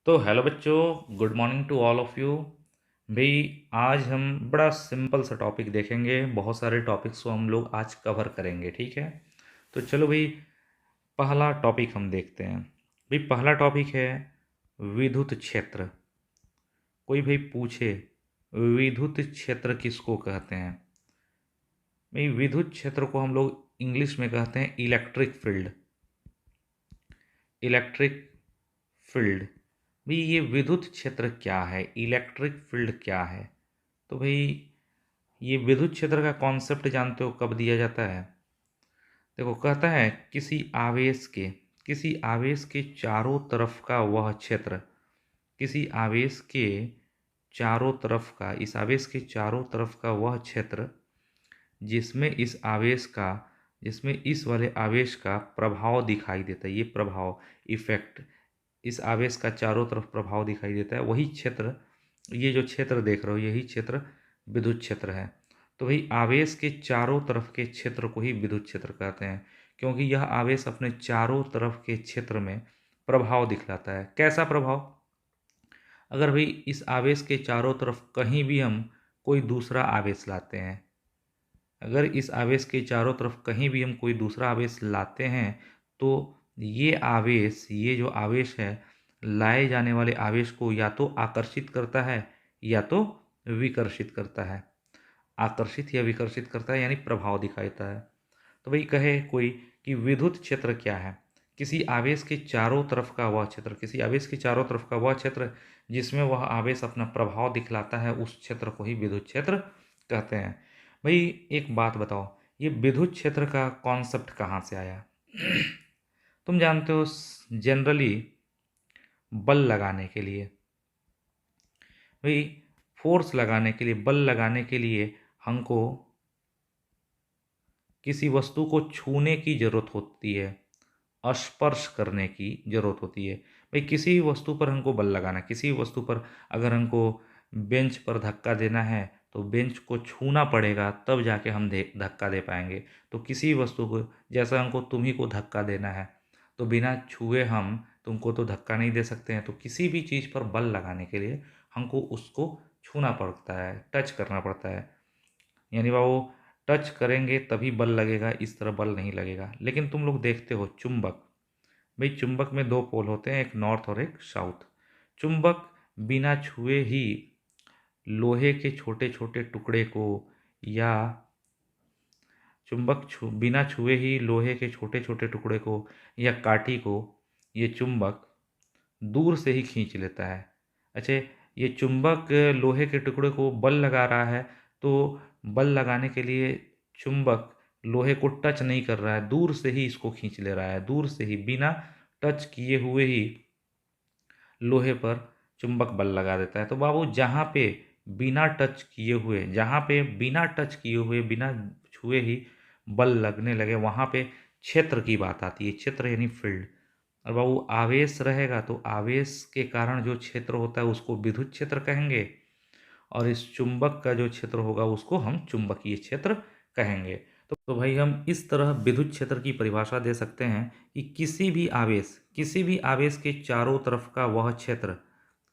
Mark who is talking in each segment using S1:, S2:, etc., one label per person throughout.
S1: तो हेलो बच्चों, good morning to all of you. भाई, आज हम बड़ा सिंपल सा टॉपिक देखेंगे। बहुत सारे टॉपिक्स को हम लोग आज कवर करेंगे, ठीक है। तो चलो भाई, पहला टॉपिक हम देखते हैं। भाई, पहला टॉपिक है विद्युत क्षेत्र। कोई भाई पूछे विद्युत क्षेत्र किसको कहते हैं? भाई, विद्युत क्षेत्र को हम लोग इंग्लिश में कहते हैं इलेक्ट्रिक फील्ड। Electric field. भाई, ये विद्युत क्षेत्र क्या है, इलेक्ट्रिक फील्ड क्या है? तो भाई, ये विद्युत क्षेत्र का कॉन्सेप्ट जानते हो कब दिया जाता है? देखो, कहता है किसी आवेश के चारों तरफ का वह क्षेत्र। किसी आवेश के चारों तरफ का, इस आवेश के चारों तरफ का वह क्षेत्र जिसमें इस वाले आवेश का प्रभाव दिखाई देता है। ये प्रभाव, इफेक्ट, इस आवेश का चारों तरफ प्रभाव दिखाई देता है, वही क्षेत्र, ये जो क्षेत्र देख रहे हो, यही क्षेत्र विद्युत क्षेत्र है। तो भाई, आवेश के चारों तरफ के क्षेत्र को ही विद्युत क्षेत्र कहते हैं, क्योंकि यह आवेश अपने चारों तरफ के क्षेत्र में प्रभाव दिखलाता है। कैसा प्रभाव? अगर भाई इस आवेश के चारों तरफ कहीं भी हम कोई दूसरा आवेश लाते हैं, अगर इस आवेश के चारों तरफ कहीं भी हम कोई दूसरा आवेश लाते हैं, तो ये जो आवेश है, लाए जाने वाले आवेश को या तो आकर्षित करता है या तो विकर्षित करता है। आकर्षित या विकर्षित करता है यानी प्रभाव दिखाता है। तो भाई, कहे कोई कि विद्युत क्षेत्र क्या है? किसी आवेश के चारों तरफ का वह क्षेत्र जिसमें वह आवेश अपना प्रभाव दिखलाता है, उस क्षेत्र को ही विद्युत क्षेत्र कहते हैं। भाई, एक बात बताओ, ये विद्युत क्षेत्र का कॉन्सेप्ट कहाँ से आया? तुम जानते हो, जनरली बल लगाने के लिए, भाई फोर्स लगाने के लिए, बल लगाने के लिए हमको किसी वस्तु को छूने की ज़रूरत होती है, स्पर्श करने की ज़रूरत होती है। भाई, किसी भी वस्तु पर हमको बल लगाना, किसी भी वस्तु पर अगर हमको बेंच पर धक्का देना है, तो बेंच को छूना पड़ेगा, तब जाके हम धक्का दे पाएंगे। तो किसी वस्तु को, जैसा हमको तुम्ही को धक्का देना है, तो बिना छुए हम तुमको तो धक्का नहीं दे सकते हैं। तो किसी भी चीज़ पर बल लगाने के लिए हमको उसको छूना पड़ता है, टच करना पड़ता है। यानी वो टच करेंगे तभी बल लगेगा, इस तरह बल नहीं लगेगा। लेकिन तुम लोग देखते हो चुंबक। भाई, चुंबक में दो पोल होते हैं, एक नॉर्थ और एक साउथ। चुंबक बिना छुए ही लोहे के छोटे छोटे टुकड़े को, या बिना छुए ही लोहे के छोटे छोटे टुकड़े को या काठी को, ये चुंबक दूर से ही खींच लेता है। अच्छा, ये चुंबक लोहे के टुकड़े को बल लगा रहा है, तो बल लगाने के लिए चुंबक लोहे को टच नहीं कर रहा है, दूर से ही इसको खींच ले रहा है, दूर से ही, बिना टच किए हुए ही लोहे पर चुंबक बल लगा देता है। तो बाबू, जहाँ पे बिना टच किए हुए, बिना छुए ही बल लगने लगे, वहाँ पे क्षेत्र की बात आती है। क्षेत्र यानी फील्ड। और बाबू, आवेश रहेगा तो आवेश के कारण जो क्षेत्र होता है उसको विद्युत क्षेत्र कहेंगे, और इस चुंबक का जो क्षेत्र होगा उसको हम चुंबकीय क्षेत्र कहेंगे। तो भाई, हम इस तरह विद्युत क्षेत्र की परिभाषा दे सकते हैं कि किसी भी आवेश के चारों तरफ का वह क्षेत्र,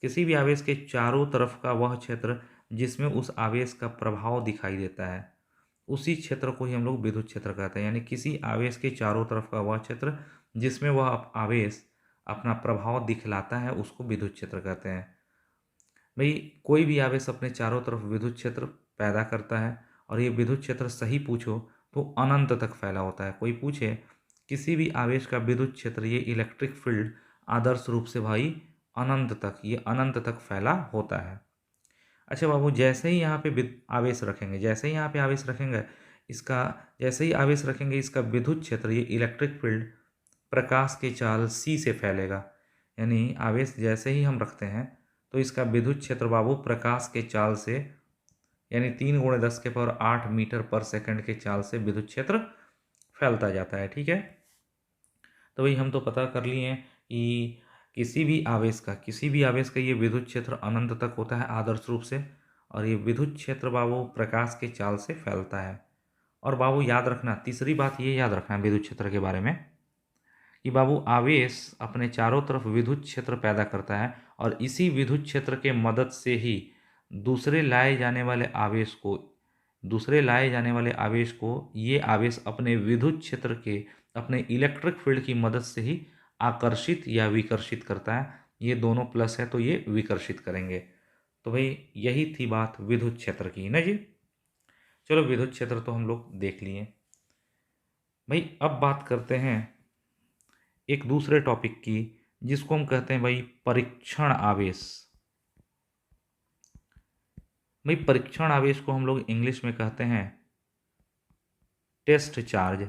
S1: किसी भी आवेश के चारों तरफ का वह क्षेत्र जिसमें उस आवेश का प्रभाव दिखाई देता है, उसी क्षेत्र को ही हम लोग विद्युत क्षेत्र कहते हैं। यानी किसी आवेश के चारों तरफ का वह क्षेत्र जिसमें वह आवेश अपना प्रभाव दिखलाता है, उसको विद्युत क्षेत्र कहते हैं। भाई, कोई भी आवेश अपने चारों तरफ विद्युत क्षेत्र पैदा करता है, और ये विद्युत क्षेत्र सही पूछो तो अनंत तक फैला होता है। कोई पूछे किसी भी आवेश का विद्युत क्षेत्र, ये इलेक्ट्रिक फील्ड, आदर्श रूप से भाई अनंत तक फैला होता है। अच्छा बाबू, जैसे ही यहाँ पे आवेश रखेंगे, इसका जैसे ही आवेश रखेंगे, इसका विद्युत क्षेत्र, ये इलेक्ट्रिक फील्ड, प्रकाश के चाल c से फैलेगा। यानी आवेश जैसे ही हम रखते हैं, तो इसका विद्युत क्षेत्र बाबू प्रकाश के चाल से, यानी 3 × 10⁸ मीटर पर सेकंड के चाल से विद्युत क्षेत्र फैलता जाता है, ठीक है। तो भाई, हम तो पता कर लिए हैं कि किसी भी आवेश का ये विद्युत क्षेत्र अनंत तक होता है आदर्श रूप से, और ये विद्युत क्षेत्र बाबू प्रकाश के चाल से फैलता है। और बाबू, याद रखना, तीसरी बात ये याद रखना है विद्युत क्षेत्र के बारे में, कि बाबू आवेश अपने चारों तरफ विद्युत क्षेत्र पैदा करता है और इसी विद्युत क्षेत्र के मदद से ही दूसरे लाए जाने वाले आवेश को दूसरे लाए जाने वाले आवेश को ये आवेश अपने विद्युत क्षेत्र के अपने इलेक्ट्रिक फील्ड की मदद से ही आकर्षित या विकर्षित करता है। ये दोनों प्लस है तो ये विकर्षित करेंगे। तो भाई यही थी बात विद्युत क्षेत्र की ना जी। चलो विद्युत क्षेत्र तो हम लोग देख लिए। भाई अब बात करते हैं एक दूसरे टॉपिक की जिसको हम कहते हैं भाई परीक्षण आवेश। भाई परीक्षण आवेश को हम लोग इंग्लिश में कहते हैं टेस्ट चार्ज।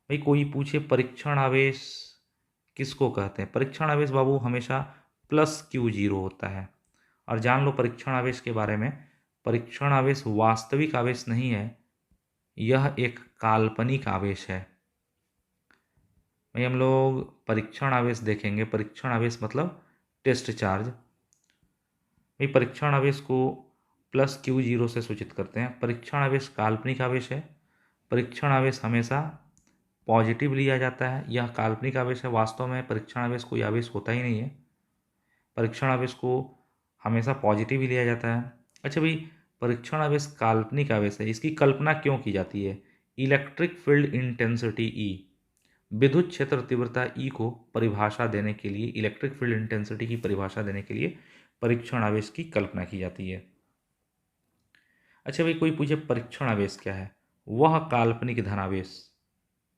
S1: भाई कोई पूछे परीक्षण आवेश किसको कहते हैं? परीक्षण आवेश बाबू हमेशा प्लस क्यू जीरो होता है। और जान लो परीक्षण आवेश के बारे में, परीक्षण आवेश वास्तविक आवेश नहीं है, यह एक काल्पनिक आवेश है। भाई हम लोग परीक्षण आवेश देखेंगे। परीक्षण आवेश मतलब टेस्ट चार्ज। भाई परीक्षण आवेश को प्लस क्यू जीरो से सूचित करते हैं। परीक्षण आवेश काल्पनिक आवेश है। परीक्षण आवेश हमेशा पॉजिटिव लिया जाता है। यह काल्पनिक आवेश है, वास्तव में परीक्षण आवेश कोई आवेश होता ही नहीं है। परीक्षण आवेश को हमेशा पॉजिटिव ही लिया जाता है। अच्छा भाई परीक्षण आवेश काल्पनिक आवेश है, इसकी कल्पना क्यों की जाती है? इलेक्ट्रिक फील्ड इंटेंसिटी ई, विद्युत क्षेत्र तीव्रता ई को परिभाषा देने के लिए, इलेक्ट्रिक फील्ड इंटेंसिटी की परिभाषा देने के लिए परीक्षण आवेश की कल्पना की जाती है। अच्छा भाई कोई पूछे परीक्षण आवेश क्या है? वह काल्पनिक धनावेश,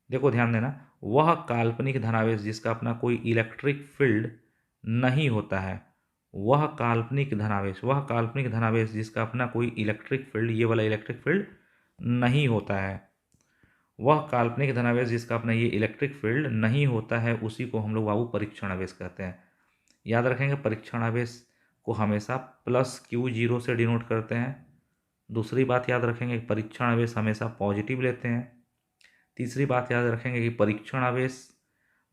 S1: देखो ध्यान देना, वह काल्पनिक धनावेश जिसका अपना कोई इलेक्ट्रिक फील्ड नहीं होता है। वह काल्पनिक धनावेश, वह काल्पनिक धनावेश जिसका अपना कोई इलेक्ट्रिक फील्ड, ये वाला इलेक्ट्रिक फील्ड नहीं होता है। वह काल्पनिक धनावेश जिसका अपना ये इलेक्ट्रिक फील्ड नहीं होता है, उसी को हम लोग बाबू परीक्षण आवेश कहते हैं। याद रखेंगे परीक्षण आवेश को हमेशा प्लस क्यू जीरो से डिनोट करते हैं। दूसरी बात याद रखेंगे परीक्षण आवेश हमेशा पॉजिटिव लेते हैं। तीसरी बात याद रखेंगे कि परीक्षण आवेश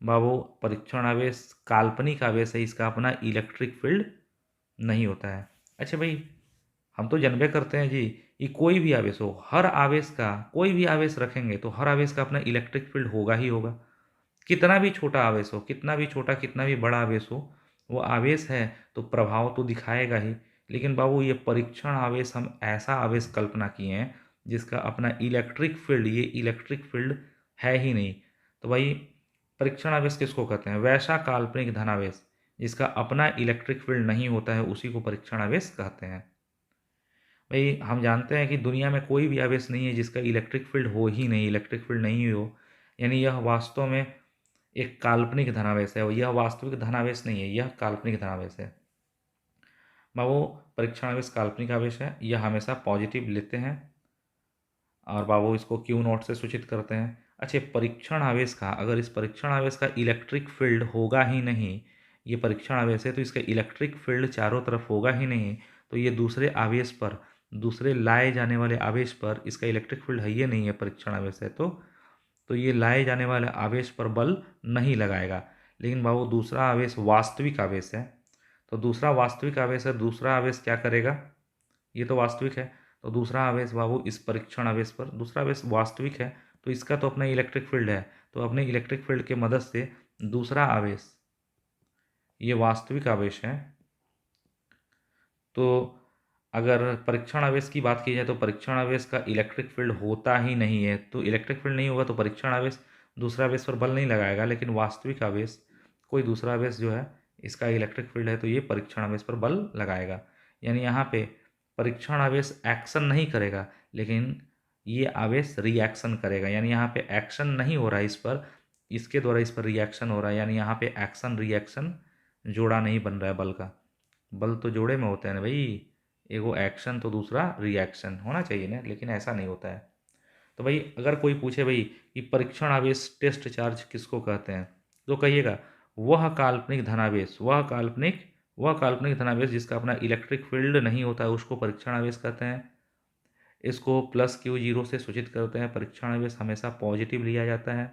S1: बाबू, परीक्षण आवेश काल्पनिक आवेश है, इसका अपना इलेक्ट्रिक फील्ड नहीं होता है। अच्छा भाई हम तो जानबे करते हैं जी कि कोई भी आवेश हो, हर आवेश का, कोई भी आवेश रखेंगे तो हर आवेश का अपना इलेक्ट्रिक फील्ड होगा ही होगा। कितना भी छोटा आवेश हो, कितना भी छोटा, कितना भी बड़ा आवेश हो, वो आवेश है तो प्रभाव तो दिखाएगा ही। लेकिन बाबू ये परीक्षण आवेश हम ऐसा आवेश कल्पना किए हैं जिसका अपना इलेक्ट्रिक फील्ड, ये इलेक्ट्रिक फील्ड है ही नहीं। तो भाई परीक्षण आवेश किसको कहते हैं? वैसा काल्पनिक धनावेश जिसका अपना इलेक्ट्रिक फील्ड नहीं होता है, उसी को परीक्षण आवेश कहते हैं। भाई हम जानते हैं कि दुनिया में कोई भी आवेश नहीं है जिसका इलेक्ट्रिक फील्ड हो ही नहीं, इलेक्ट्रिक फील्ड नहीं हो, यानी यह वास्तव में एक काल्पनिक धनावेश है। यह वास्तविक धनावेश नहीं है, यह काल्पनिक धनावेश है। बाबू परीक्षण आवेश काल्पनिक आवेश है, यह हमेशा पॉजिटिव लेते हैं और बाबू इसको क्यू नॉट से सूचित करते हैं। अच्छा परीक्षण आवेश का, अगर इस परीक्षण आवेश का इलेक्ट्रिक फील्ड होगा ही नहीं, ये परीक्षण आवेश है तो इसका इलेक्ट्रिक फील्ड चारों तरफ होगा ही नहीं, तो ये दूसरे आवेश पर, दूसरे लाए जाने वाले आवेश पर इसका इलेक्ट्रिक फील्ड है ये नहीं है, परीक्षण आवेश है तो ये लाए जाने वाले आवेश पर बल नहीं लगाएगा। लेकिन बाबू दूसरा आवेश वास्तविक आवेश है, तो दूसरा वास्तविक आवेश है, दूसरा आवेश क्या करेगा? ये तो वास्तविक है, तो दूसरा आवेश बाबू इस परीक्षण आवेश पर, दूसरा आवेश वास्तविक है तो इसका तो अपना इलेक्ट्रिक फील्ड है, तो अपने इलेक्ट्रिक फील्ड के मदद से दूसरा आवेश, ये वास्तविक आवेश है, तो अगर परीक्षण आवेश की बात की जाए तो परीक्षण आवेश का इलेक्ट्रिक फील्ड होता ही नहीं है, तो इलेक्ट्रिक फील्ड नहीं होगा तो परीक्षण आवेश दूसरा आवेश पर बल नहीं लगाएगा। लेकिन वास्तविक आवेश, कोई दूसरा आवेश जो है इसका इलेक्ट्रिक फील्ड है तो ये परीक्षण आवेश पर बल लगाएगा। यानी यहाँ पे परीक्षण आवेश एक्शन नहीं करेगा, लेकिन ये आवेश रिएक्शन करेगा। यानी यहाँ पे एक्शन नहीं हो रहा है इस पर, इसके द्वारा इस पर रिएक्शन हो रहा है। यानी यहाँ पे एक्शन रिएक्शन जोड़ा नहीं बन रहा है बल का। बल तो जोड़े में होते हैं ना भाई, एगो एक्शन तो दूसरा रिएक्शन होना चाहिए ना, लेकिन ऐसा नहीं होता है। तो भाई अगर कोई पूछे भाई कि परीक्षण आवेश टेस्ट चार्ज किसको कहते हैं, तो कहिएगा वह काल्पनिक धनावेश, वह काल्पनिक धनावेश जिसका अपना इलेक्ट्रिक फील्ड नहीं होता है उसको परीक्षण आवेश कहते हैं। इसको प्लस क्यू जीरो से सूचित करते हैं। परीक्षण आवेश हमेशा पॉजिटिव लिया जाता है।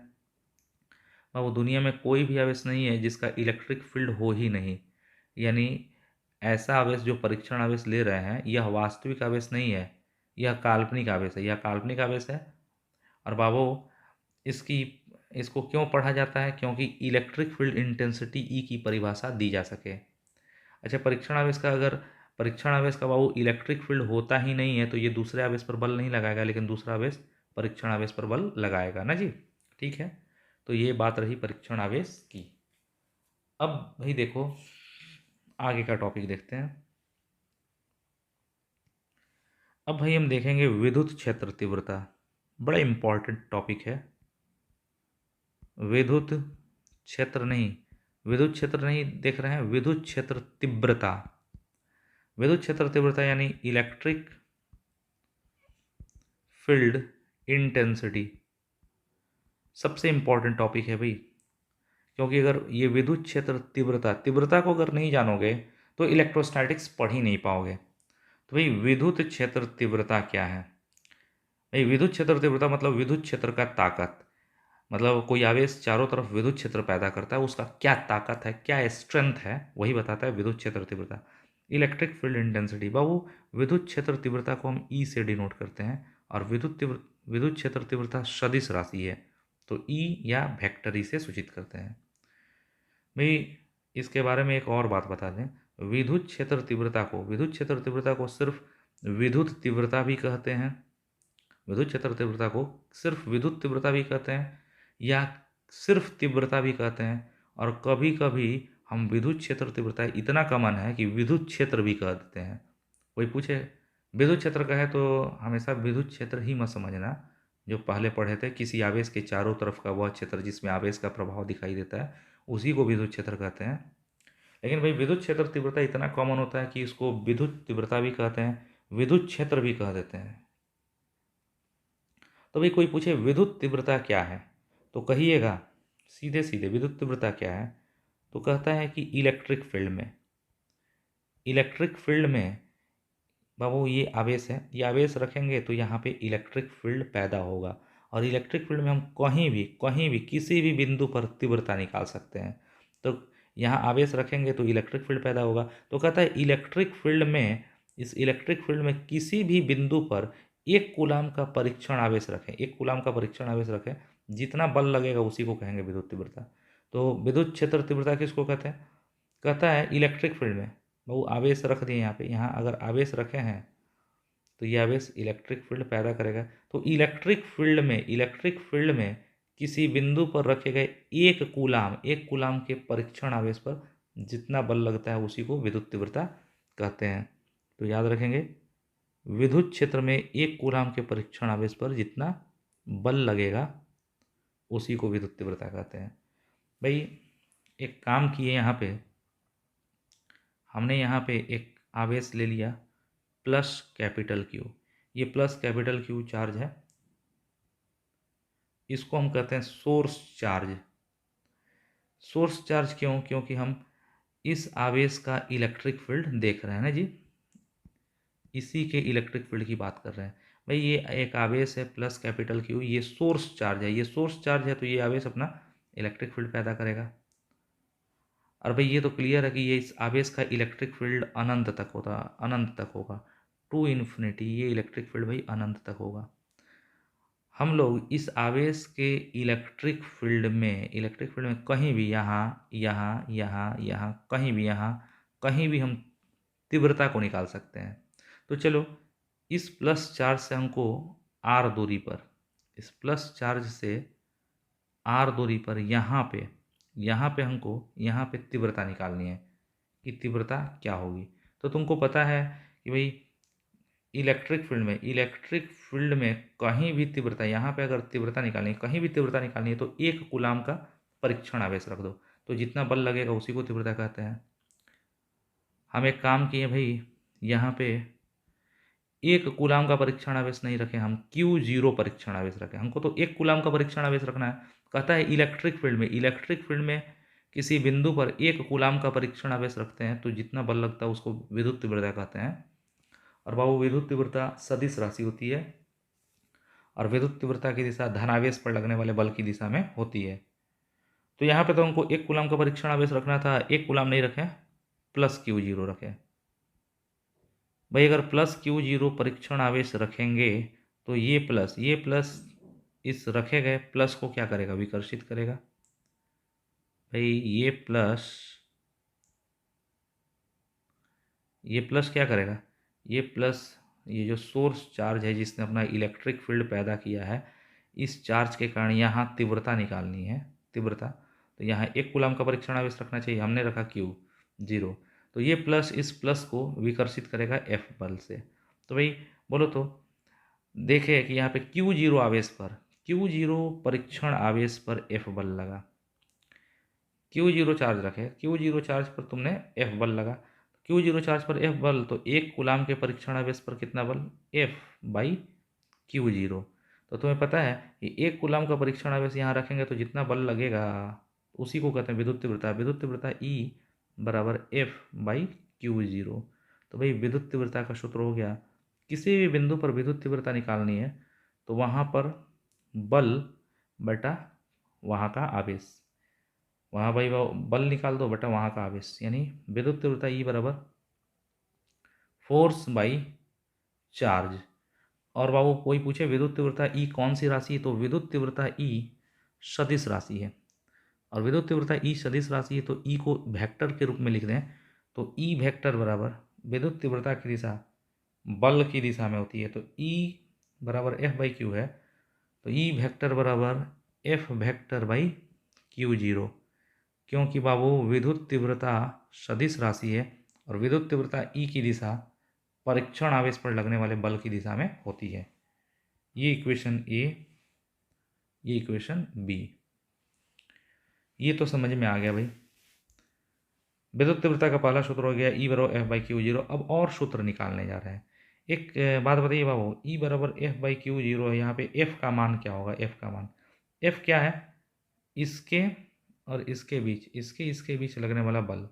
S1: वो दुनिया में कोई भी आवेश नहीं है जिसका इलेक्ट्रिक फील्ड हो ही नहीं, यानी ऐसा आवेश जो परीक्षण आवेश ले रहे हैं यह वास्तविक आवेश नहीं है, यह काल्पनिक आवेश है, यह काल्पनिक आवेश है। और बाबू इसकी इसको क्यों पढ़ा जाता है? क्योंकि इलेक्ट्रिक फील्ड इंटेंसिटी ई की परिभाषा दी जा सके। अच्छा, परीक्षण आवेश का अगर परीक्षण आवेश का बाबू इलेक्ट्रिक फील्ड होता ही नहीं है तो ये दूसरे आवेश पर बल नहीं लगाएगा, लेकिन दूसरा आवेश परीक्षण आवेश पर बल लगाएगा ना जी। ठीक है, तो ये बात रही परीक्षण आवेश की। अब भाई देखो आगे का टॉपिक देखते हैं। अब भाई हम देखेंगे विद्युत क्षेत्र तीव्रता, बड़ा इंपॉर्टेंट टॉपिक है। विद्युत क्षेत्र नहीं, विद्युत क्षेत्र नहीं देख रहे हैं, विद्युत क्षेत्र तीव्रता। विद्युत क्षेत्र तीव्रता यानी इलेक्ट्रिक फील्ड इंटेंसिटी, सबसे इंपॉर्टेंट टॉपिक है भाई। क्योंकि अगर ये विद्युत क्षेत्र तीव्रता, तीव्रता को अगर नहीं जानोगे तो इलेक्ट्रोस्टैटिक्स पढ़ ही नहीं पाओगे। तो भाई विद्युत क्षेत्र तीव्रता क्या है? भाई विद्युत क्षेत्र तीव्रता मतलब विद्युत क्षेत्र का ताकत, मतलब कोई आवेश चारों तरफ विद्युत क्षेत्र पैदा करता है, उसका क्या ताकत है, क्या स्ट्रेंथ है, वही बताता है विद्युत क्षेत्र तीव्रता। इलेक्ट्रिक फील्ड इंटेंसिटी बाबू, विद्युत क्षेत्र तीव्रता को हम ई से डिनोट करते हैं, और विद्युत क्षेत्र तीव्रता सदिश राशि है तो ई या वेक्टर ई से सूचित करते हैं। भाई इसके बारे में एक और बात बता दें, विद्युत क्षेत्र तीव्रता को सिर्फ विद्युत तीव्रता भी कहते हैं, विद्युत क्षेत्र तीव्रता को सिर्फ विद्युत तीव्रता भी कहते हैं या सिर्फ तीव्रता भी कहते हैं, और कभी कभी हम विद्युत क्षेत्र तीव्रता इतना कॉमन है कि विद्युत क्षेत्र भी कह देते हैं। कोई पूछे विद्युत क्षेत्र का है तो हमेशा विद्युत क्षेत्र ही मत समझना, जो पहले पढ़े थे किसी आवेश के चारों तरफ का वह क्षेत्र जिसमें आवेश का प्रभाव दिखाई देता है उसी को विद्युत क्षेत्र कहते हैं। लेकिन भाई विद्युत क्षेत्र तीव्रता इतना कॉमन होता है कि इसको विद्युत तीव्रता भी कहते हैं, विद्युत क्षेत्र भी कह देते हैं। तो भाई कोई पूछे विद्युत तीव्रता क्या है तो कहिएगा सीधे सीधे विद्युत तीव्रता क्या है, तो कहता है कि इलेक्ट्रिक फील्ड में बाबू ये आवेश है, ये आवेश रखेंगे तो यहाँ पे इलेक्ट्रिक फील्ड पैदा होगा, और इलेक्ट्रिक फील्ड में हम कहीं भी किसी भी बिंदु पर तीव्रता निकाल सकते हैं। तो यहाँ आवेश रखेंगे तो इलेक्ट्रिक फील्ड पैदा होगा, तो कहता है इलेक्ट्रिक फील्ड में, इस इलेक्ट्रिक फील्ड में किसी भी बिंदु पर एक कूलाम का परीक्षण आवेश रखें, एक कूलाम का परीक्षण आवेश रखें, जितना बल लगेगा उसी को कहेंगे विद्युत तीव्रता। तो विद्युत क्षेत्र तीव्रता किसको कहते हैं? कहता है इलेक्ट्रिक फील्ड में वो आवेश रख दिए यहाँ पे, यहाँ अगर आवेश रखे हैं तो ये आवेश इलेक्ट्रिक फील्ड पैदा करेगा। तो इलेक्ट्रिक फील्ड में किसी बिंदु पर रखे गए एक कूलाम के परीक्षण आवेश पर जितना बल लगता है उसी को विद्युत तीव्रता कहते हैं। तो याद रखेंगे विद्युत क्षेत्र में एक कूलाम के परीक्षण आवेश पर जितना बल लगेगा उसी को विद्युत तीव्रता कहते हैं। भाई एक काम किए, यहाँ पे हमने यहाँ पे एक आवेश ले लिया प्लस कैपिटल क्यू, ये प्लस कैपिटल क्यू चार्ज है, इसको हम कहते हैं सोर्स चार्ज। सोर्स चार्ज क्यों? क्योंकि हम इस आवेश का इलेक्ट्रिक फील्ड देख रहे हैं ना जी, इसी के इलेक्ट्रिक फील्ड की बात कर रहे हैं। भाई ये एक आवेश है प्लस कैपिटल क्यू, ये सोर्स चार्ज है, ये सोर्स चार्ज है तो ये आवेश अपना इलेक्ट्रिक फील्ड पैदा करेगा। और भाई ये तो क्लियर है कि ये इस आवेश का इलेक्ट्रिक फील्ड अनंत तक होगा, टू इन्फिनिटी, ये इलेक्ट्रिक फील्ड भाई अनंत तक होगा। हम लोग इस आवेश के इलेक्ट्रिक फील्ड में कहीं भी कहीं भी हम तीव्रता को निकाल सकते हैं। तो चलो इस प्लस चार्ज से हमको आर दूरी पर, इस प्लस चार्ज से आर दूरी पर यहाँ पे हमको यहाँ पे तीव्रता निकालनी है कि तीव्रता क्या होगी। तो तुमको पता है कि भाई इलेक्ट्रिक फील्ड में कहीं भी तीव्रता, यहाँ पे अगर तीव्रता निकालनी है, कहीं भी तीव्रता निकालनी है तो एक कूलाम का परीक्षण आवेश रख दो, तो जितना बल लगेगा उसी को तीव्रता कहते हैं। हम एक काम किए भाई, यहाँ पे एक कूलाम का परीक्षण आवेश नहीं रखें, हम Q0 परीक्षण आवेश रखें। हमको तो एक कूलाम का परीक्षण आवेश रखना है। कहता है इलेक्ट्रिक फील्ड में किसी बिंदु पर एक कूलाम का परीक्षण आवेश रखते हैं तो जितना बल लगता है उसको विद्युत तीव्रता कहते हैं। और बाबू विद्युत तीव्रता सदिश राशि होती है, और विद्युत तीव्रता की दिशा धनावेश पर लगने वाले बल की दिशा में होती है। तो यहाँ पे तो हमको एक कूलाम का परीक्षण आवेश रखना था, एक कूलाम नहीं रखें, प्लस Q0 रखें। भाई अगर प्लस Q0 परीक्षण आवेश रखेंगे तो ये प्लस इस रखे गए प्लस को क्या करेगा, विकर्षित करेगा। भाई ये प्लस क्या करेगा, ये प्लस ये जो सोर्स चार्ज है जिसने अपना इलेक्ट्रिक फील्ड पैदा किया है, इस चार्ज के कारण यहाँ तीव्रता निकालनी है, तीव्रता। तो यहाँ 1 कूलम का परीक्षण आवेश रखना चाहिए, हमने रखा Q 0। तो ये प्लस इस प्लस को विकर्षित करेगा F बल से। तो भाई बोलो तो देखे कि यहाँ पे Q0 आवेश पर, Q0 परीक्षण आवेश पर F बल लगा, Q0 चार्ज रखे, Q0 चार्ज पर तुमने F बल लगा, Q0 चार्ज पर F बल, तो 1 कूलाम के परीक्षण आवेश पर कितना बल, F बाई Q0। तो तुम्हें पता है कि 1 कूलाम का परीक्षण आवेश यहाँ रखेंगे तो जितना बल लगेगा उसी को कहते हैं विद्युत तीव्रता। विद्युत तीव्रता E बराबर F बाई Q0। तो भाई विद्युत तीव्रता का सूत्र हो गया, किसी भी बिंदु पर विद्युत तीव्रता निकालनी है तो वहाँ पर बल बटा वहाँ का आवेश, वहाँ भाई वो बल निकाल दो बटा वहाँ का आवेश, यानी विद्युत तीव्रता E बराबर फोर्स बाई चार्ज। और बाबू कोई पूछे विद्युत तीव्रता E कौन सी राशि है, तो विद्युत तीव्रता E सदिश राशि है। और विद्युत तीव्रता E सदिश राशि है तो E को वेक्टर के रूप में लिख दें, तो E वेक्टर बराबर विद्युत तीव्रता की दिशा बल की दिशा में होती है, तो E बराबर F बाई क्यू है। तो E वेक्टर बराबर F वेक्टर बाई Q0, क्योंकि बाबू विद्युत तीव्रता सदिश राशि है और विद्युत तीव्रता E की दिशा परीक्षण आवेश पर लगने वाले बल की दिशा में होती है। ये इक्वेशन A, ये इक्वेशन B। ये तो समझ में आ गया भाई। विद्युत तीव्रता का पहला सूत्र हो गया E बराबर F बाई Q0। अब और सूत्र निकालने जा रहे हैं। एक बात बताइए बाबू, E बराबर F बाई Q0 है, यहाँ पे F का मान क्या होगा, F का मान, F क्या है, इसके और इसके बीच, इसके बीच लगने वाला बल,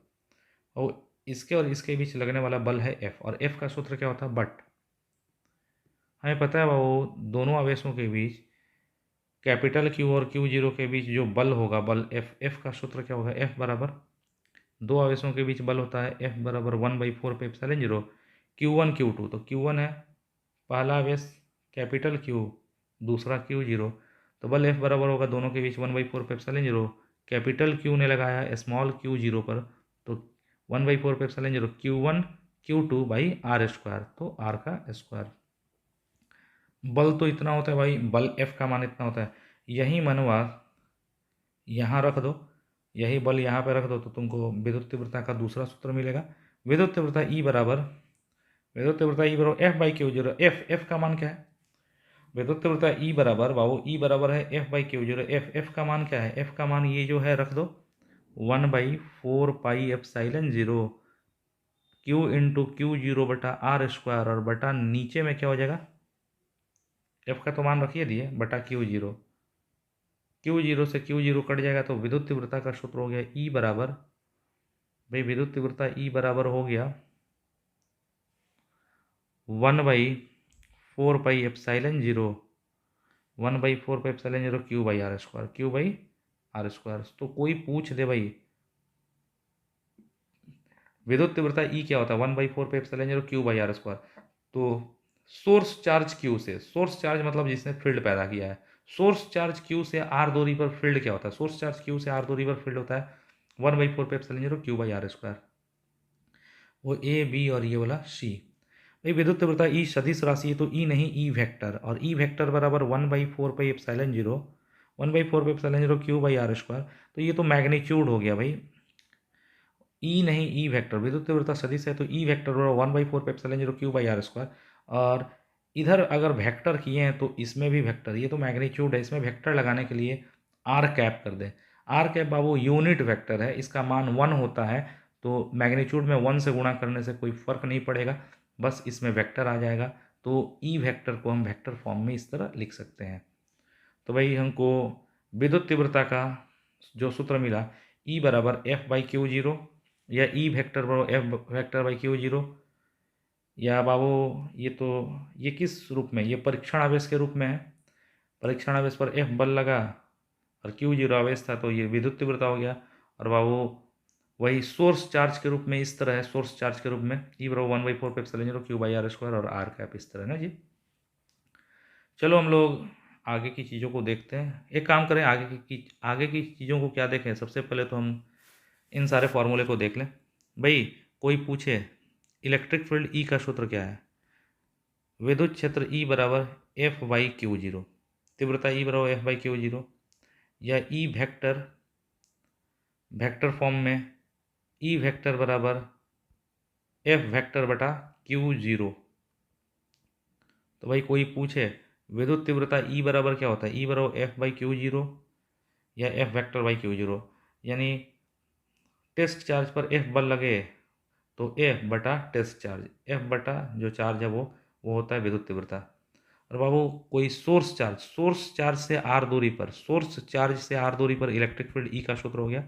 S1: और इसके और इसके बीच लगने वाला बल है F, और F का सूत्र क्या होता है, बट। हमें पता है बाबू दोनों आवेशों के बीच कैपिटल Q और Q0 के बीच जो बल होगा, बल F का सूत्र क्या होगा, F बराबर दो आवेशों के बीच बल होता है F बराबर 1/4 पे एप्सिलॉन 0 Q1 Q2। तो Q1 है पहला आवेश कैपिटल Q, दूसरा Q0, तो बल F बराबर होगा दोनों के बीच 1/4 पे एप्सिलॉन 0। कैपिटल Q ने लगाया स्मॉल Q0 पर, तो 1/4 pi epsilon 0 Q1 Q2 by R square, तो R का स्क्वायर। बल तो इतना होता है भाई, बल F का मान इतना होता है। यही मनवा यहाँ रख दो, यही बल यहाँ पे रख दो, तो तुमको विद्युत तीव्रता का दूसरा सूत्र मिलेगा। विद्युत तीव्रता E बराबर F बाई Q0। F का मान क्या है, विद्युत तीव्रता E बराबर बाबू E बराबर है F बाई Q0। F का मान क्या है, F का मान ये जो है रख दो 1/4 pi epsilon 0 Q into Q0 बटा R स्क्वायर, और बटा नीचे में क्या हो जाएगा, F का तो मान रखिए दिए बटा Q0, Q0 से Q0 कट जाएगा, तो विद्युत तीव्रता का सूत्र हो गया E बराबर, भाई विद्युत तीव्रता E बराबर हो गया 1/4 pi epsilon 0, 1/4 pi epsilon 0 Q by R square, Q by R square. तो कोई पूछ दे भाई विद्युत तीव्रता E क्या होता है, 1/4 pi epsilon 0 Q by R square. तो सोर्स चार्ज Q से, सोर्स चार्ज मतलब जिसने फील्ड पैदा किया है, सोर्स चार्ज Q से R दूरी पर फील्ड क्या होता है, सोर्स चार्ज Q से R दूरी पर फील्ड होता है 1/4 pi epsilon 0 Q by R square. वो A B और ये वाला C। भाई विद्युत तीव्रता E सदिश राशि है तो E नहीं E वेक्टर, और E वेक्टर बराबर 1/4 pi epsilon 0, 1/4 pi epsilon 0 Q by R square. तो ये तो मैग्नीट्यूड हो गया भाई, E नहीं E वेक्टर, विद्युत तीव्रता सदिश है तो E वेक्टर बराबर 1/4 pi epsilon 0 Q by R square. और इधर अगर वेक्टर किए हैं तो इसमें भी वेक्टर, ये तो मैग्नीट्यूड है, इसमें वेक्टर लगाने के लिए आर कैप कर दें। आर कैप बाबू यूनिट वेक्टर है, इसका मान 1 होता है, तो मैग्नीट्यूड में 1 से गुणा करने से कोई फर्क नहीं पड़ेगा, बस इसमें वेक्टर आ जाएगा। तो ई वेक्टर को हम वेक्टर फॉर्म में इस तरह लिख सकते हैं। तो भाई हमको विद्युत तीव्रता का जो सूत्र मिला E बराबर F बाई Q0, या E वेक्टर बराबर F वेक्टर बाई Q0, या बाबू ये किस रूप में, ये परीक्षण आवेश के रूप में है, परीक्षण आवेश पर F बल लगा और Q0 आवेश था, तो ये विद्युत तीव्रता हो गया। और बाबू वही सोर्स चार्ज के रूप में इस तरह है, सोर्स चार्ज के रूप में E बराबर 1/4 pi epsilon 0 Q by R square और आर कैप इस तरह ना जी। चलो हम लोग आगे की चीज़ों को देखते हैं। एक काम करें, आगे की चीज़ों को क्या देखें, सबसे पहले तो हम इन सारे फॉर्मूले को देख लें। भाई कोई पूछे इलेक्ट्रिक फील्ड ई का सूत्र क्या है, विद्युत क्षेत्र ई बराबर एफ बाई क्यू जीरो, तीव्रता ई बराबर एफ बाई क्यू जीरो, या ई वेक्टर फॉर्म में ई वेक्टर बराबर एफ वेक्टर बटा क्यू जीरो। तो भाई कोई पूछे विद्युत तीव्रता ई बराबर क्या होता है, ई बराबर एफ बाई क्यू जीरो या F vector by Q zero, यानी टेस्ट चार्ज पर एफ बल लगे तो एफ बटा टेस्ट चार्ज, एफ बटा जो चार्ज है वो होता है विद्युत तीव्रता। और बाबू कोई सोर्स चार्ज से आर दूरी पर, सोर्स चार्ज से आर दूरी पर इलेक्ट्रिक फील्ड ई का सूत्र हो गया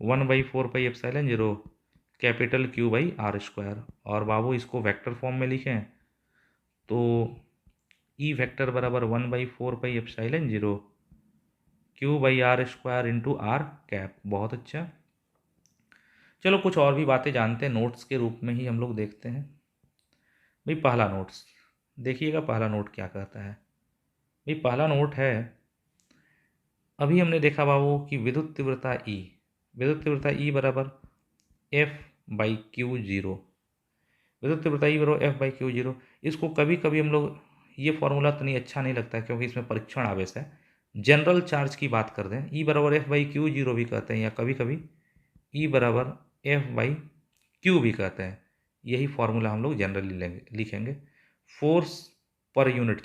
S1: 1/4πε0 capital Q by R square. और बाबू इसको वेक्टर फॉर्म में लिखें तो ई वेक्टर बराबर 1/4πε0 Q by R square into R cap. बहुत अच्छा। चलो कुछ और भी बातें जानते हैं, नोट्स के रूप में ही हम लोग देखते हैं। भाई पहला नोट्स देखिएगा, पहला नोट क्या कहता है। भाई पहला नोट है, अभी हमने देखा बाबू कि विद्युत तीव्रता ई बराबर एफ बाई क्यू जीरो, विद्युत तीव्रता ई बराबर एफ बाई क्यू जीरो। इसको कभी कभी हम लोग, ये फॉर्मूला तो नहीं अच्छा नहीं लगता है क्योंकि इसमें परीक्षण आवेश है। जनरल चार्ज की बात कर दें, ई बराबर एफ बाई क्यू जीरो भी कहते हैं, या कभी कभी ई बराबर एफ बाई क्यू भी कहते हैं। यही फॉर्मूला हम लोग जनरली लिखेंगे। Force per unit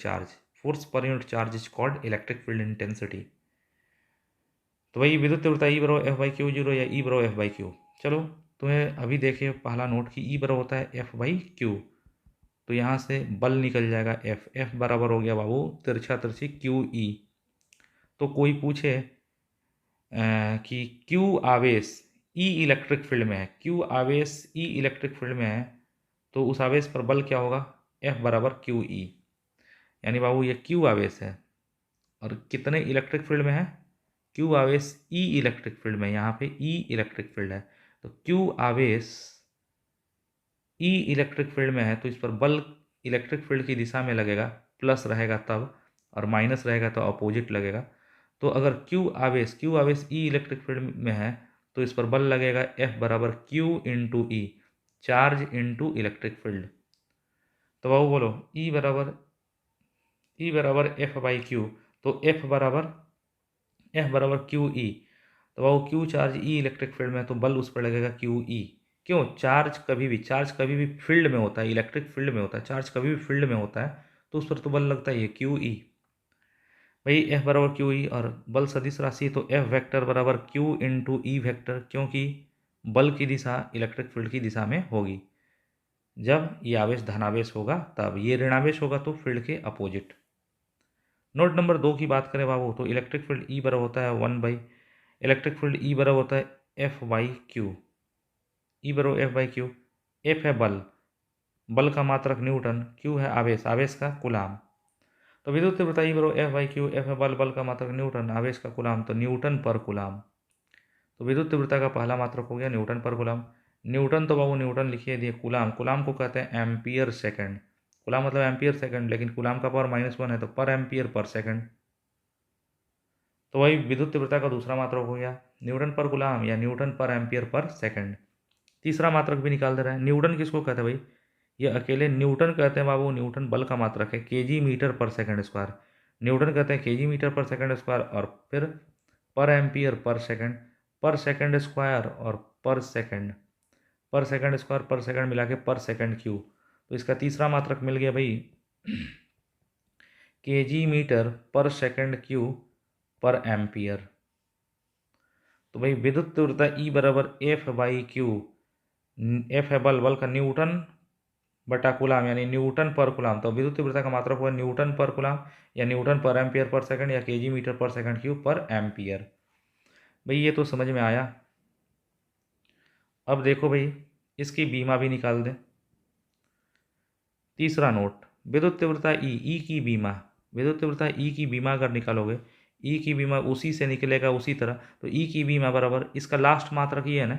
S1: charge is called electric field intensity. तो भाई विद्युत तीव्रता ई बराबर एफ बाई क्यू जीरो या ई बराबर एफ बाई क्यू। चलो तुम्हें अभी देखिए पहला नोट कि ई बराबर होता है एफ बाई क्यू, तो यहाँ से बल निकल जाएगा एफ बराबर हो गया बाबू तिरछी क्यू ई। तो कोई पूछे कि क्यू आवेश ई इलेक्ट्रिक फील्ड में है, क्यू आवेश ई इलेक्ट्रिक फील्ड में है, तो उस आवेश पर बल क्या होगा, एफ बराबर क्यू ई। यानी बाबू ये क्यू आवेश है और कितने इलेक्ट्रिक फील्ड में है, क्यू आवेश ई इलेक्ट्रिक फील्ड में, यहाँ पे ई इलेक्ट्रिक फील्ड है, तो क्यू आवेश ई इलेक्ट्रिक फील्ड में है तो इस पर बल इलेक्ट्रिक फील्ड की दिशा में लगेगा, प्लस रहेगा तब, और माइनस रहेगा तो अपोजिट लगेगा। तो अगर क्यू आवेश ई इलेक्ट्रिक फील्ड में है तो इस पर बल लगेगा एफ बराबर क्यू इंटू ई, चार्ज इंटू इलेक्ट्रिक फील्ड। तो बाबू बोलो ई बराबर एफ बाई क्यू, तो एफ बराबर क्यू ई। तो बाबू क्यू चार्ज ई इलेक्ट्रिक फील्ड में, तो बल उस पर लगेगा क्यू ई। क्यों, चार्ज कभी भी फील्ड में होता है, इलेक्ट्रिक फील्ड में होता है, चार्ज कभी भी फील्ड में होता है तो उस पर तो बल लगता ही है क्यू ई। भाई एफ बराबर क्यू ई और बल सदिश राशि, तो एफ वेक्टर बराबर क्यू इंटू ई वेक्टर, क्योंकि बल की दिशा इलेक्ट्रिक फील्ड की दिशा में होगी। जब ये आवेश धनावेश होगा तब, ये ऋणावेश होगा तो फील्ड के अपोजिट। नोट नंबर 2 की बात करें बाबू, तो इलेक्ट्रिक फील्ड ई बराबर होता है इलेक्ट्रिक फील्ड ई बराबर होता है एफ बाई क्यू, ई बराबर एफ बाई क्यू। एफ है बल का मात्रक न्यूटन, क्यू है आवेश का कूलाम। तो विद्युत तीव्रता ई बराबर एफ बाई क्यू, एफ है बल का मात्रक न्यूटन, आवेश का कूलाम, तो न्यूटन पर कूलाम। तो विद्युत तीव्रता का पहला मात्रक हो गया न्यूटन पर कूलाम। न्यूटन तो बाबू न्यूटन लिखिए दिए, कूलाम को कहते हैं एम्पियर सेकंड, कूलाम मतलब एम्पियर सेकंड, लेकिन कूलाम का पावर -1 है तो पर एम्पियर पर सेकंड। तो वही विद्युत तीव्रता का दूसरा मात्रक हो गया न्यूटन पर कूलाम या न्यूटन पर एम्पियर पर सेकंड। तीसरा मात्रक भी निकाल दे रहा है। न्यूटन किसको कहते हैं भाई, ये अकेले न्यूटन कहते हैं बाबू, न्यूटन बल का मात्रक है, केजी मीटर पर सेकंड स्क्वायर। न्यूटन कहते हैं केजी मीटर पर सेकंड स्क्वायर, और फिर पर एम्पियर पर सेकंड स्क्वायर, और पर सेकंड स्क्वायर पर सेकंड मिला के पर सेकंड क्यूब। तो इसका तीसरा मात्रक मिल गया भाई केजी मीटर पर सेकंड क्यूब पर एम्पियर। तो भाई विद्युत तीव्रता ई बराबर एफ बाई क्यू, एफ है बल का न्यूटन बटा कूलाम, यानी न्यूटन पर कूलाम। तो विद्युत तीव्रता का मात्रक हुआ न्यूटन पर कूलाम या न्यूटन पर एम्पियर पर सेकंड या केजी मीटर पर सेकंड क्यूब पर एम्पियर। भाई ये तो समझ में आया। अब देखो भाई इसकी बीमा भी निकाल दें। तीसरा नोट, विद्युत तीव्रता ई की बीमा, विद्युत तीव्रता ई की बीमा अगर निकालोगे, ई की बीमा उसी से निकलेगा उसी तरह। तो ई की बीमा बराबर, इसका लास्ट मात्रक ये है ना,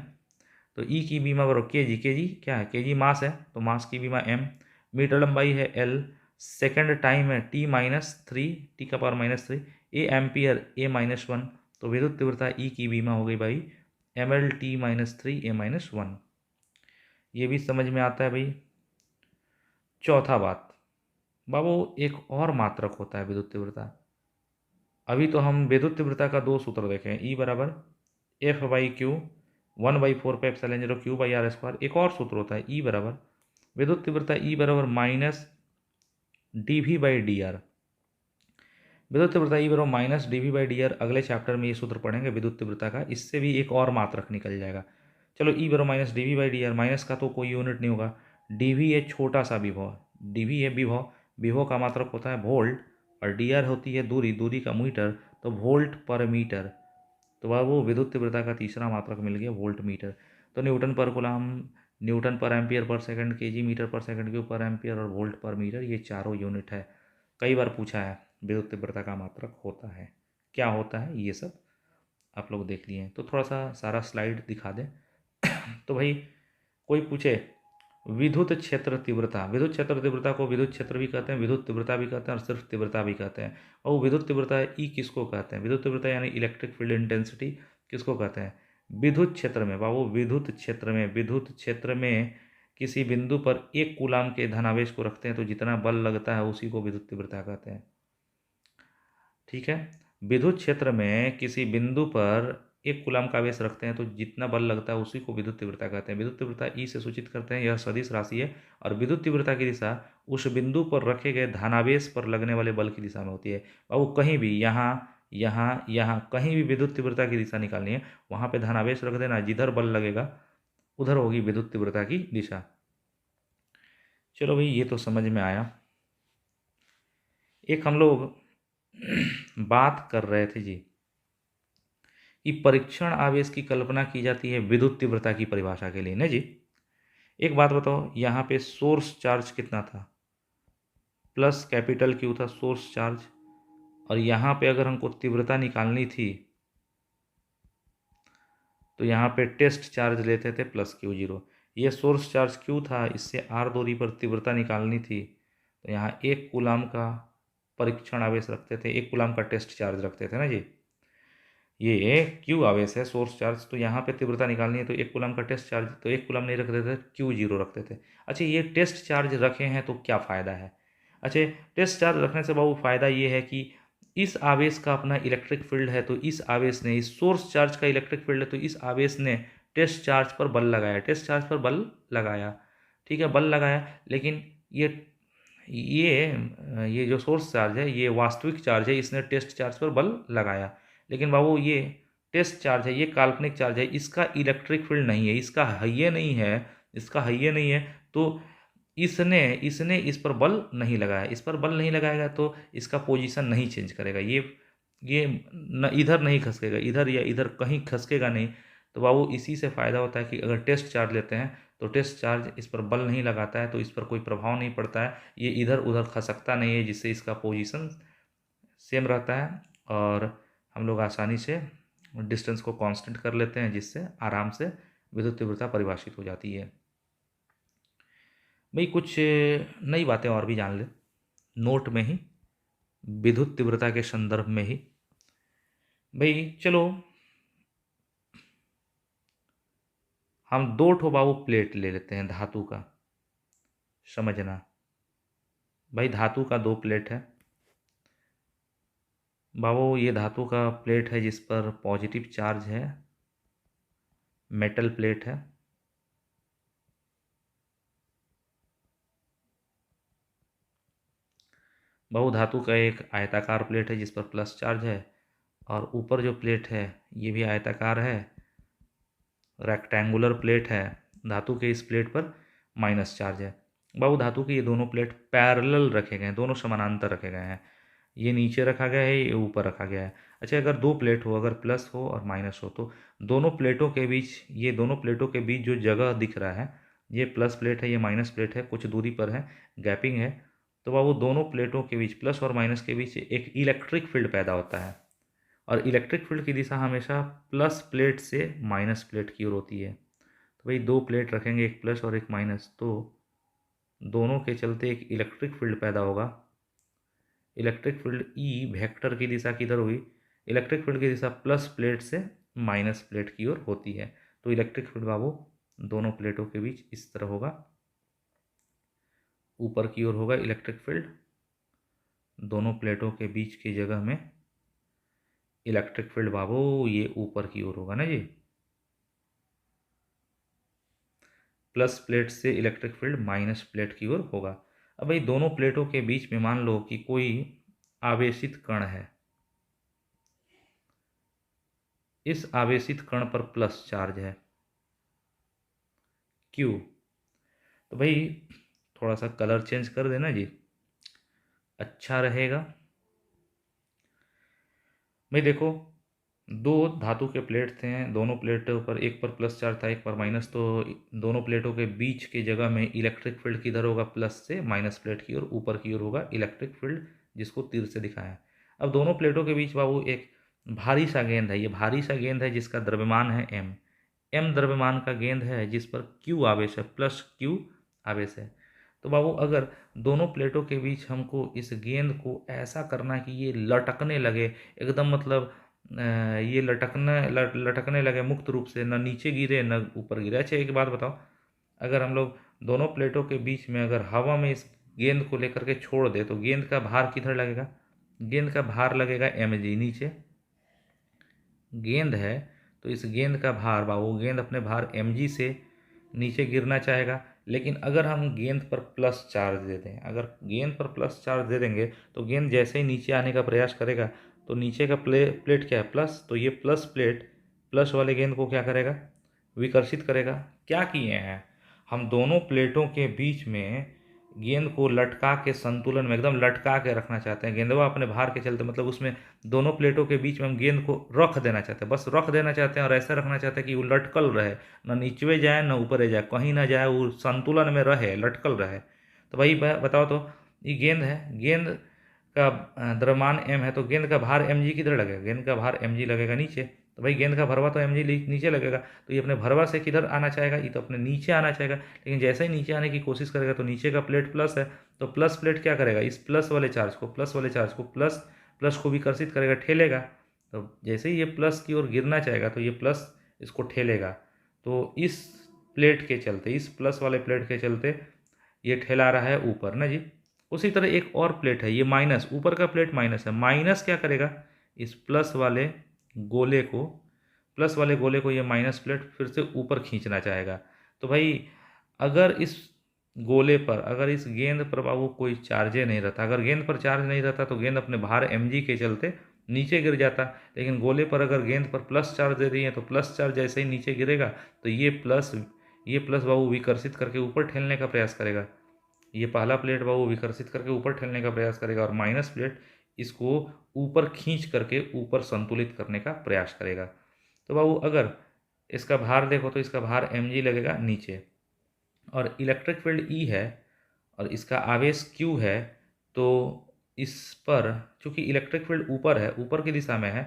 S1: तो ई की बीमा बराबर केजी क्या है, केजी मास है तो मास की बीमा एम, मीटर लंबाई है एल, सेकंड टाइम है t-3, t⁻⁻3, A ampere a-1, तो विद्युत तीव्रता E की बीमा हो गई भाई mL-t-3 a-1। ये भी समझ में आता है भाई। चौथा बात बाबू, एक और मात्रक होता है विद्युत तीव्रता। अभी तो हम विद्युत तीव्रता का दो सूत्र देखें, E बराबर F/Q 1/4πε0 Q/r²। एक और सूत्र होता है E बराबर, विद्युत तीव्रता E बराबर -dV/dr। विद्युत तीव्रता E बराबर -dV/dr। अगले चैप्टर में ये सूत्र पढ़ेंगे विद्युत तीव्रता का, इससे भी एक और मात्रक निकल जाएगा। चलो E बराबर -dV/dr, माइनस का तो कोई यूनिट नहीं होगा, dV है छोटा सा विभव, dV है विभव, विभव का मात्रक होता है वोल्ट, और dr होती है दूरी, दूरी का मीटर, तो वोल्ट पर मीटर। तो वह वो विद्युत तीव्रता का तीसरा मात्रक मिल गया, वोल्ट मीटर। तो न्यूटन पर कूलम, न्यूटन पर ampere per second, KG metre पर सेकंड क्यूब पर एम्पियर, और वोल्ट पर मीटर, ये चारों यूनिट है। कई बार पूछा है विद्युत तीव्रता का मात्रक होता है क्या, होता है ये सब आप लोग देख लिए हैं। तो थोड़ा सा सारा स्लाइड दिखा दें। तो भाई कोई पूछे विद्युत क्षेत्र तीव्रता, विद्युत क्षेत्र तीव्रता को विद्युत क्षेत्र भी कहते हैं, विद्युत तीव्रता भी कहते हैं, और सिर्फ तीव्रता भी कहते हैं। और वो विद्युत तीव्रता ई किसको कहते हैं, विद्युत तीव्रता यानी इलेक्ट्रिक फील्ड इंटेंसिटी किसको कहते हैं? विद्युत क्षेत्र में बाबू, विद्युत क्षेत्र में, विद्युत क्षेत्र में किसी बिंदु पर एक कूलाम के धनावेश को रखते हैं तो जितना बल लगता है उसी को विद्युत तीव्रता कहते हैं। ठीक है, विद्युत क्षेत्र में किसी बिंदु पर एक कूलाम का आवेश रखते हैं तो जितना बल लगता है उसी को विद्युत तीव्रता कहते हैं। विद्युत तीव्रता ई से सूचित करते हैं, यह सदिश राशि है, और विद्युत तीव्रता की दिशा उस बिंदु पर रखे गए धनावेश पर लगने वाले बल की दिशा में होती है। और वो कहीं भी, यहाँ कहीं भी विद्युत तीव्रता की दिशा निकालनी है, वहाँ पे धनावेश रख देना, जिधर बल लगेगा उधर होगी विद्युत तीव्रता की दिशा। चलो भाई ये तो समझ में आया। एक हम लोग बात कर रहे थे जी कि परीक्षण आवेश की कल्पना की जाती है विद्युत तीव्रता की परिभाषा के लिए ना जी। एक बात बताओ, यहाँ पे सोर्स चार्ज कितना था, प्लस कैपिटल क्यू था सोर्स चार्ज, और यहाँ पे अगर हमको तीव्रता निकालनी थी तो यहाँ पे टेस्ट चार्ज लेते थे प्लस Q0। ये सोर्स चार्ज Q था, इससे r दूरी पर तीव्रता निकालनी थी तो यहाँ एक कूलाम का परीक्षण आवेश रखते थे, एक कूलाम का टेस्ट चार्ज रखते थे ना जी। ये Q आवेश है सोर्स चार्ज, तो यहाँ पे तीव्रता निकालनी है तो एक कूलाम का टेस्ट चार्ज, तो एक कूलाम नहीं रखते थे, Q0 रखते थे। अच्छा, ये टेस्ट चार्ज रखे हैं तो क्या फ़ायदा है? अच्छा, टेस्ट चार्ज रखने से बाबू फायदा ये है कि इस आवेश का अपना इलेक्ट्रिक फील्ड है, तो इस आवेश ने, इस सोर्स चार्ज का इलेक्ट्रिक फील्ड है तो इस आवेश ने टेस्ट चार्ज पर बल लगाया, टेस्ट चार्ज पर बल लगाया, ठीक है, बल लगाया। लेकिन ये जो सोर्स चार्ज है ये वास्तविक चार्ज है, इसने टेस्ट चार्ज पर बल लगाया। लेकिन बाबू ये टेस्ट चार्ज है, ये काल्पनिक चार्ज है, इसका इलेक्ट्रिक फील्ड नहीं है, इसका हइये नहीं है, इसका हइये नहीं है, तो इसने इसने इस पर बल नहीं लगाया, इस पर बल नहीं लगाएगा तो इसका पोजीशन नहीं चेंज करेगा, ये न इधर नहीं खसकेगा, इधर या इधर कहीं खसकेगा नहीं। तो बाबू इसी से फ़ायदा होता है कि अगर टेस्ट चार्ज लेते हैं तो टेस्ट चार्ज इस पर बल नहीं लगाता है, तो इस पर कोई प्रभाव नहीं पड़ता है, ये इधर उधर खसकता नहीं है, जिससे इसका पोजीशन सेम रहता है, और हम लोग आसानी से डिस्टेंस को कांस्टेंट कर लेते हैं, जिससे आराम से विद्युत तीव्रता परिभाषित हो जाती है। भाई कुछ नई बातें और भी जान ले नोट में ही, विद्युत तीव्रता के संदर्भ में ही। भाई चलो हम दो ठो बाबू प्लेट ले लेते हैं धातु का, समझना भाई, धातु का दो प्लेट है बाबू, ये धातु का प्लेट है जिस पर पॉजिटिव चार्ज है, मेटल प्लेट है, बाबू धातु का एक आयताकार प्लेट है जिस पर प्लस चार्ज है, और ऊपर जो प्लेट है ये भी आयताकार है, रेक्टेंगुलर प्लेट है, धातु के इस प्लेट पर माइनस चार्ज है। बाबू धातु के ये दोनों प्लेट पैरेलल रखे गए हैं, दोनों समानांतर रखे गए हैं, ये नीचे रखा गया है, ये ऊपर रखा गया है। अच्छा, अगर दो प्लेट हो, अगर प्लस हो और माइनस हो, तो दोनों प्लेटों के बीच, ये दोनों प्लेटों के बीच जो जगह दिख रहा है, ये प्लस प्लेट है, ये माइनस प्लेट है, कुछ दूरी पर है, गैपिंग है, तो बाबू दोनों प्लेटों के बीच, प्लस और माइनस के बीच एक इलेक्ट्रिक फील्ड पैदा होता है, और इलेक्ट्रिक फील्ड की दिशा हमेशा प्लस प्लेट से माइनस प्लेट की ओर होती है। तो भाई दो प्लेट रखेंगे, एक प्लस और एक माइनस, तो दोनों के चलते एक इलेक्ट्रिक फील्ड पैदा होगा। इलेक्ट्रिक फील्ड ई वेक्टर की दिशा किधर हुई? इलेक्ट्रिक फील्ड की दिशा प्लस प्लेट से माइनस प्लेट की ओर होती है। तो इलेक्ट्रिक फील्ड बाबू दोनों प्लेटों के बीच इस तरह होगा, ऊपर की ओर होगा इलेक्ट्रिक फील्ड। दोनों प्लेटों के बीच की जगह में इलेक्ट्रिक फील्ड बाबू ये ऊपर की ओर होगा ना जी। प्लस प्लेट से इलेक्ट्रिक फील्ड माइनस प्लेट की ओर होगा। अब भाई दोनों प्लेटों के बीच में मान लो कि कोई आवेशित कण है। इस आवेशित कण पर प्लस चार्ज है Q। तो भाई थोड़ा सा कलर चेंज कर देना जी, अच्छा रहेगा। भाई देखो, दो धातु के प्लेट थे, दोनों प्लेटों पर एक पर प्लस चार्ज था एक पर माइनस, तो दोनों प्लेटों के बीच की जगह में इलेक्ट्रिक फील्ड किधर होगा? प्लस से माइनस प्लेट की ओर, ऊपर की ओर होगा इलेक्ट्रिक फील्ड, जिसको तीर से दिखाया है। अब दोनों प्लेटों के बीच बाबू एक भारी सा गेंद है। ये भारी सा गेंद है जिसका द्रव्यमान है m। m द्रव्यमान का गेंद है जिस पर q आवेश है, प्लस q आवेश है। तो बाबू अगर दोनों प्लेटों के बीच हमको इस गेंद को ऐसा करना कि ये लटकने लगे एकदम, मतलब ये लटकने लगे मुक्त रूप से, न नीचे गिरे न ऊपर गिरे। अच्छा एक बात बताओ, अगर हम लोग दोनों प्लेटों के बीच में अगर हवा में इस गेंद को लेकर के छोड़ दे तो गेंद का भार किधर लगेगा? गेंद का भार लगेगा mg। नीचे गेंद है तो इस गेंद का भार बाबू, गेंद अपने भार mg से नीचे गिरना चाहेगा। लेकिन अगर हम गेंद पर प्लस चार्ज दे दें, अगर गेंद पर प्लस चार्ज दे देंगे तो गेंद जैसे ही नीचे आने का प्रयास करेगा तो नीचे का प्लेट क्या है? प्लस। तो ये प्लस प्लेट प्लस वाले गेंद को क्या करेगा? विकर्षित करेगा। क्या किए हैं हम? दोनों प्लेटों के बीच में गेंद को लटका के, संतुलन में एकदम लटका के रखना चाहते हैं। गेंदवा अपने भार के चलते, मतलब उसमें दोनों प्लेटों के बीच में हम गेंद को रख देना चाहते हैं, बस रख देना चाहते हैं और ऐसा रखना चाहते हैं कि वो लटकल रहे, ना नीचे जाए ना ऊपर जाए, कहीं ना जाए, वो संतुलन में रहे, लटकल रहे। तो भाई बताओ तो, ये गेंद है, गेंद का द्रव्यमान m है तो गेंद का भार mg किधर लगेगा? गेंद का भार mg लगेगा नीचे। तो भाई गेंद का भरवा तो mg नीचे लगेगा, तो ये अपने भरवा से किधर आना चाहेगा? ये तो अपने नीचे आना चाहेगा। लेकिन जैसे ही नीचे आने की कोशिश करेगा तो नीचे का प्लेट प्लस है, तो प्लस प्लेट क्या करेगा? इस प्लस वाले चार्ज को, प्लस प्लस को विकर्षित करेगा, ठेलेगा। तो जैसे ही ये प्लस की ओर गिरना चाहेगा तो ये प्लस इसको ठेलेगा। तो इस प्लेट के चलते, इस प्लस वाले प्लेट के चलते ये ठेला रहा है ऊपर ना जी। उसी तरह एक और प्लेट है, ये माइनस, ऊपर का प्लेट माइनस है। माइनस क्या करेगा? इस प्लस वाले गोले को, ये माइनस प्लेट फिर से ऊपर खींचना चाहेगा। तो भाई अगर इस गोले पर, अगर इस गेंद पर बाबू कोई चार्जे नहीं रहता, अगर गेंद पर चार्ज नहीं रहता तो गेंद अपने भार mg के चलते नीचे गिर जाता। लेकिन गोले पर अगर गेंद पर प्लस चार्ज दे रही है तो प्लस चार्ज जैसे ही नीचे गिरेगा तो ये प्लस बाबू विकर्षित करके ऊपर ठेलने का प्रयास करेगा। ये पहला प्लेट बाबू विकर्षित करके ऊपर ठेलने का प्रयास करेगा और माइनस प्लेट इसको ऊपर खींच करके ऊपर संतुलित करने का प्रयास करेगा। तो बाबू अगर इसका भार देखो तो इसका भार mg लगेगा नीचे, और इलेक्ट्रिक फील्ड E है और इसका आवेश Q है। तो इस पर चूंकि इलेक्ट्रिक फील्ड ऊपर है, ऊपर की दिशा में है,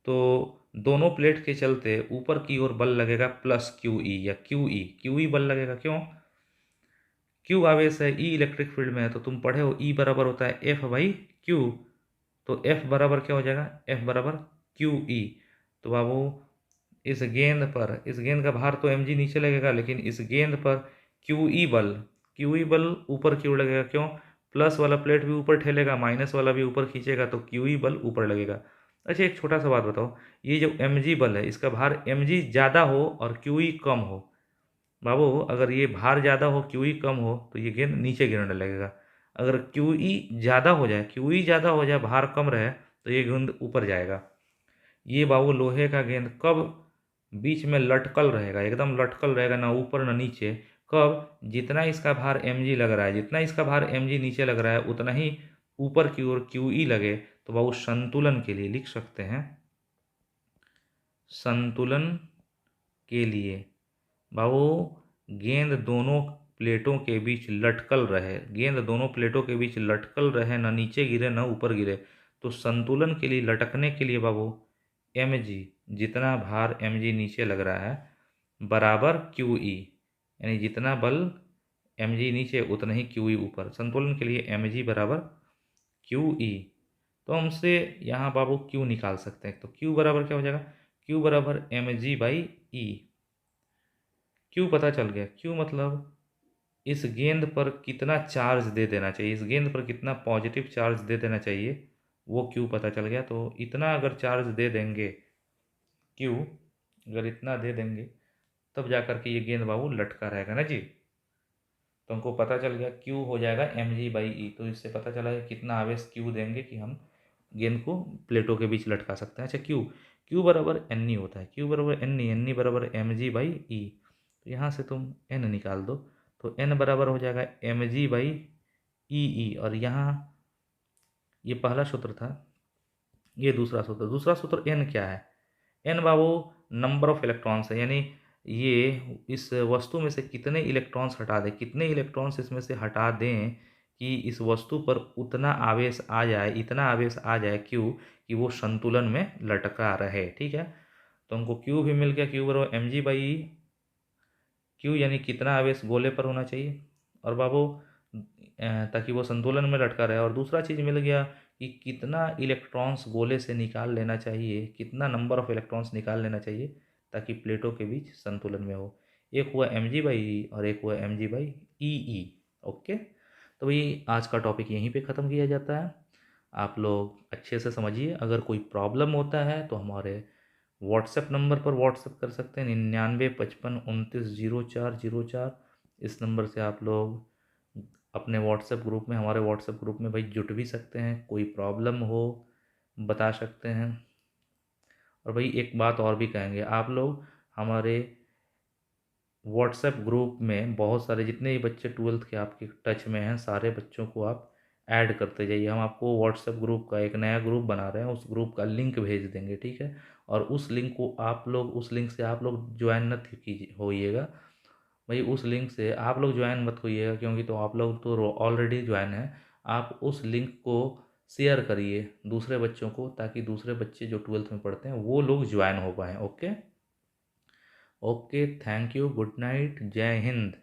S1: तो दोनों प्लेट के चलते ऊपर की ओर बल लगेगा प्लस QE या QE बल लगेगा। क्यों? Q आवेश है, E इलेक्ट्रिक फील्ड में है, तो तुम पढ़े हो E बराबर होता है F/Q। तो F बराबर क्या हो जाएगा? F बराबर QE। तो बाबू इस गेंद का भार तो mg नीचे लगेगा, लेकिन इस गेंद पर QE बल ऊपर की ओर लगेगा। क्यों? प्लस वाला प्लेट भी ऊपर ठेलेगा, माइनस वाला भी ऊपर खींचेगा, तो QE बल ऊपर लगेगा। अच्छा एक छोटा सा बात बताओ, ये जो mg बल है इसका भार mg ज़्यादा हो और QE कम हो, बाबू अगर ये भार ज़्यादा हो QE कम हो तो ये गेंद नीचे गिरने लगेगा। अगर QE ज़्यादा हो जाए, भार कम रहे तो ये गेंद ऊपर जाएगा। ये बाबू लोहे का गेंद कब बीच में लटकल रहेगा, एकदम लटकल रहेगा, ना ऊपर ना नीचे। कब? जितना इसका भार mg लग रहा है, जितना इसका भार mg नीचे लग रहा है उतना ही ऊपर की ओर QE लगे। तो बाबू संतुलन के लिए लिख सकते हैं, संतुलन के लिए बाबू गेंद दोनों प्लेटों के बीच लटकल रहे, गेंद दोनों प्लेटों के बीच लटकल रहे, ना नीचे गिरे ना ऊपर गिरे। तो संतुलन के लिए, लटकने के लिए बाबू mg, जितना भार mg नीचे लग रहा है बराबर QE, यानी जितना बल एम जी नीचे उतना ही क्यू ई ऊपर। संतुलन के लिए एम जी बराबर क्यू ई। तो हमसे यहाँ बाबू क्यू निकाल सकते हैं। तो क्यू बराबर क्या हो जाएगा, क्यू बराबर M G by E. Q पता चल गया, क्यू मतलब इस गेंद पर कितना चार्ज दे देना चाहिए, इस गेंद पर कितना पॉजिटिव चार्ज दे देना चाहिए, वो क्यू पता चल गया। तो इतना अगर चार्ज दे देंगे, क्यू अगर इतना दे देंगे, तब जा कर के ये गेंद बाबू लटका रहेगा ना जी। तो हमको पता चल गया क्यू हो जाएगा एम जी बाई ई। तो इससे पता चला है कितना आवेश क्यू देंगे कि हम गेंद को प्लेटों के बीच लटका सकते हैं। अच्छा, क्यू क्यू बराबर एन ई होता है, क्यू बराबर एन ई बराबर एम जी बाई ई। तो यहाँ से तुम एन निकाल दो, तो एन बराबर हो जाएगा एम जी बाई ई ई। और यहाँ ये पहला सूत्र था, ये दूसरा सूत्र। दूसरा सूत्र एन क्या है, एन बाबू नंबर ऑफ इलेक्ट्रॉन्स है, यानी ये इस वस्तु में से कितने इलेक्ट्रॉन्स हटा दें, कितने इलेक्ट्रॉन्स इसमें से हटा दें कि इस वस्तु पर उतना आवेश आ जाए, इतना आवेश आ जाए क्यू कि वो संतुलन में लटका रहे। ठीक है, तो हमको क्यू भी मिल गया, क्यू बराबर एम जी बाई क्यू, यानी कितना आवेश गोले पर होना चाहिए और बाबू ताकि वो संतुलन में लटका रहे। और दूसरा चीज़ मिल गया कि कितना इलेक्ट्रॉन्स गोले से निकाल लेना चाहिए, कितना नंबर ऑफ इलेक्ट्रॉन्स निकाल लेना चाहिए ताकि प्लेटों के बीच संतुलन में हो। एक हुआ एम जी बाई ई और एक हुआ M G by E E. Okay, तो भाई आज का टॉपिक यहीं पे ख़त्म किया जाता है। आप लोग अच्छे से समझिए, अगर कोई प्रॉब्लम होता है तो हमारे व्हाट्सएप नंबर पर व्हाट्सएप कर सकते हैं 9955290404। इस नंबर से आप लोग अपने व्हाट्सएप ग्रुप में, हमारे व्हाट्सएप ग्रुप में भाई जुट भी सकते हैं, कोई प्रॉब्लम हो बता सकते हैं। और भाई एक बात और भी कहेंगे, आप लोग हमारे व्हाट्सएप ग्रुप में बहुत सारे जितने भी बच्चे ट्वेल्थ के आपके टच में हैं, सारे बच्चों को आप ऐड करते जाइए। हम आपको व्हाट्सएप ग्रुप का एक नया ग्रुप बना रहे हैं, उस ग्रुप का लिंक भेज देंगे। ठीक है, और उस लिंक को आप लोग, उस लिंक से आप लोग ज्वाइन मत कीजिए होइएगा भाई, उस लिंक से आप लोग ज्वाइन मत होइएगा, क्योंकि तो आप लोग तो ऑलरेडी ज्वाइन हैं। आप उस लिंक को शेयर करिए दूसरे बच्चों को, ताकि दूसरे बच्चे जो ट्वेल्थ में पढ़ते हैं वो लोग ज्वाइन हो पाएँ। Okay okay, thank you, good night, जय हिंद।